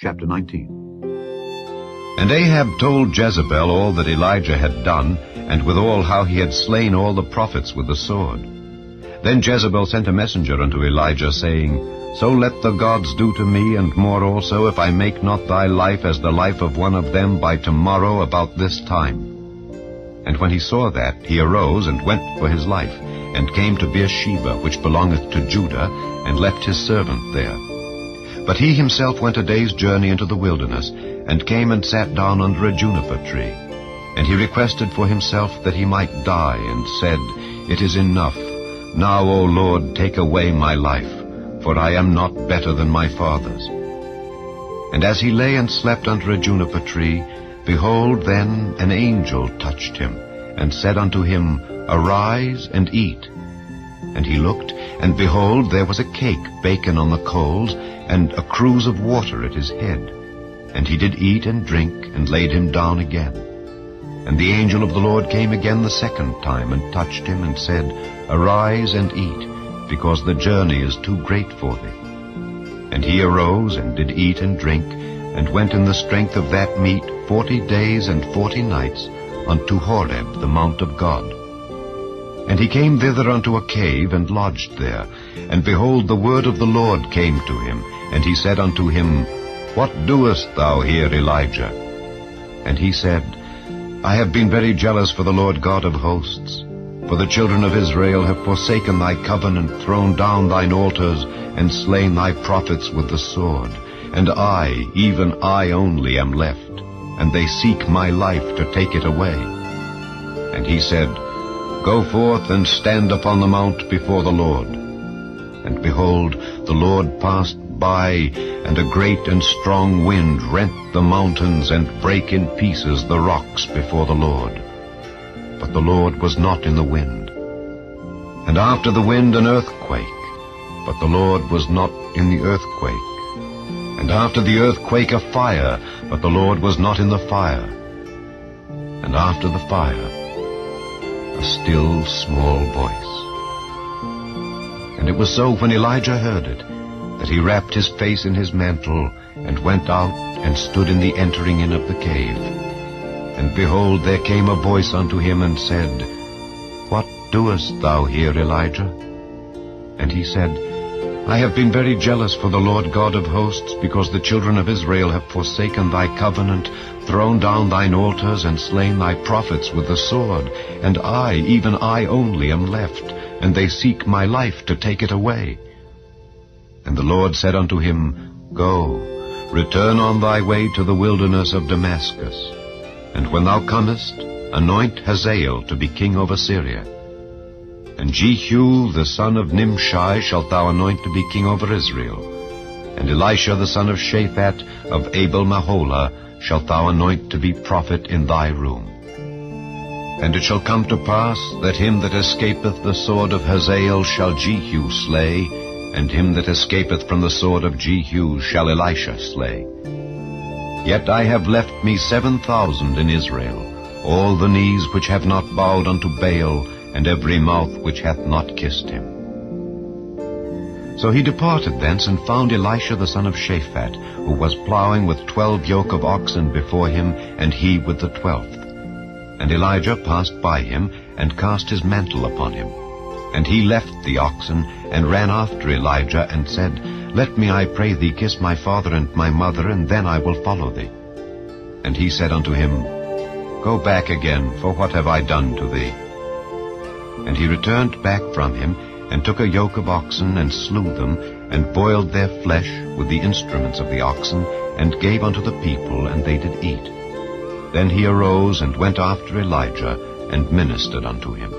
Chapter 19. And Ahab told Jezebel all that Elijah had done, and withal how he had slain all the prophets with the sword. Then Jezebel sent a messenger unto Elijah, saying, So let the gods do to me, and more also, if I make not thy life as the life of one of them by tomorrow about this time. And when he saw that, he arose and went for his life, and came to Beersheba, which belongeth to Judah, and left his servant there. But he himself went a day's journey into the wilderness, and came and sat down under a juniper tree. And he requested for himself that he might die, and said, It is enough. Now, O Lord, take away my life, for I am not better than my fathers. And as he lay and slept under a juniper tree, behold, then an angel touched him, and said unto him, Arise and eat. And he looked, and behold, there was a cake baken on the coals, and a cruse of water at his head. And he did eat and drink, and laid him down again. And the angel of the Lord came again the second time, and touched him, and said, Arise and eat, because the journey is too great for thee. And he arose, and did eat and drink, and went in the strength of that meat 40 days and 40 nights unto Horeb, the mount of God. And he came thither unto a cave, and lodged there. And behold, the word of the Lord came to him, and he said unto him, What doest thou here, Elijah? And he said, I have been very jealous for the Lord God of hosts. For the children of Israel have forsaken thy covenant, thrown down thine altars, and slain thy prophets with the sword. And I, even I only, am left, and they seek my life to take it away. And he said, Go forth and stand upon the mount before the Lord. And behold, the Lord passed by, and a great and strong wind rent the mountains, and brake in pieces the rocks before the Lord. But the Lord was not in the wind. And after the wind an earthquake, but the Lord was not in the earthquake. And after the earthquake a fire, but the Lord was not in the fire. And after the fire a still small voice. And it was so when Elijah heard it, that he wrapped his face in his mantle, and went out, and stood in the entering in of the cave. And behold, there came a voice unto him, and said, What doest thou here, Elijah? And he said, I have been very jealous for the Lord God of hosts, because the children of Israel have forsaken thy covenant, thrown down thine altars, and slain thy prophets with the sword. And I, even I only, am left, and they seek my life to take it away. And the Lord said unto him, Go, return on thy way to the wilderness of Damascus. And when thou comest, anoint Hazael to be king over Syria. And Jehu the son of Nimshi shalt thou anoint to be king over Israel. And Elisha the son of Shaphat of Abel-Maholah shalt thou anoint to be prophet in thy room. And it shall come to pass that him that escapeth the sword of Hazael shall Jehu slay, and him that escapeth from the sword of Jehu shall Elisha slay. Yet I have left me 7,000 in Israel, all the knees which have not bowed unto Baal, and every mouth which hath not kissed him. So he departed thence, and found Elisha the son of Shaphat, who was plowing with 12 yoke of oxen before him, and he with the 12th. And Elijah passed by him, and cast his mantle upon him. And he left the oxen, and ran after Elijah, and said, Let me, I pray thee, kiss my father and my mother, and then I will follow thee. And he said unto him, Go back again, for what have I done to thee? And he returned back from him, and took a yoke of oxen, and slew them, and boiled their flesh with the instruments of the oxen, and gave unto the people, and they did eat. Then he arose, and went after Elijah, and ministered unto him.